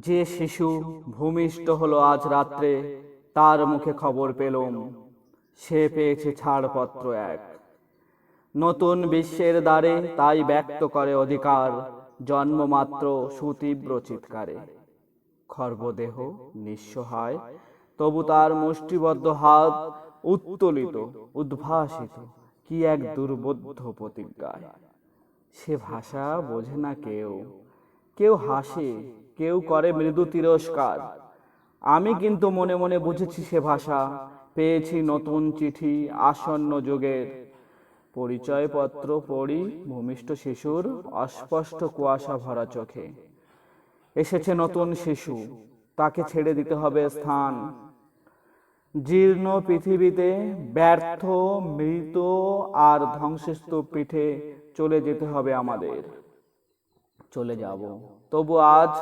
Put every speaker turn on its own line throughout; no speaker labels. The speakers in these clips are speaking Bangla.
যে শিশু ভূমিষ্ঠ হলো আজ রাত্রে, তার মুখে খবর পেলুম, সে পেয়েছে ছাড়পত্র এক। নতুন বিশ্বের দ্বারে তাই ব্যক্ত করে অধিকার, জন্মমাত্র সুতীব্র চিৎকারে। খর্বদেহ নিঃসহায়, তবু তার মুষ্টিবদ্ধ হাত উত্তোলিত, উদ্ভাসিত কি এক দুর্বোধ্য প্রতিজ্ঞায়। সে ভাষা বোঝে না কেউ, কেউ হাসে, কেউ করে মৃদু তিরস্কার। আমি কিন্তু মনে মনে বুঝেছি সে ভাষা, পেয়েছি নতুন চিঠি আসন্ন যুগের। পরিচয়পত্র পড়ি ভূমিষ্ঠ শিশুর অস্পষ্ট কুয়াশা ভরা চোখে। এসেছে নতুন শিশু, তাকে ছেড়ে দিতে হবে স্থান। জীর্ণ পৃথিবীতে ব্যর্থ, মৃত আর ধ্বংসস্তূপ পিঠে চলে যেতে হবে আমাদের। চলে যাব, তবু আজ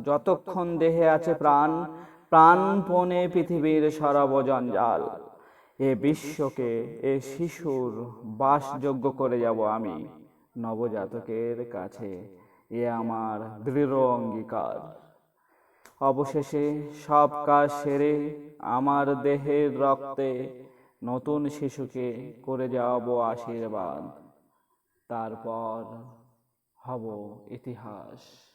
যতক্ষণ দেহে আছে প্রাণ, প্রাণপণে পৃথিবীর সরব জঞ্জাল, এ বিশ্বকে, এ শিশুর বাসযোগ্য করে যাব আমি নবজাতকের কাছে। এ আমার দৃঢ় অঙ্গীকার। অবশেষে সব কাজ সেরে আমার দেহের রক্তে নতুন শিশুকে করে যাব আশীর্বাদ। তারপর হব ইতিহাস।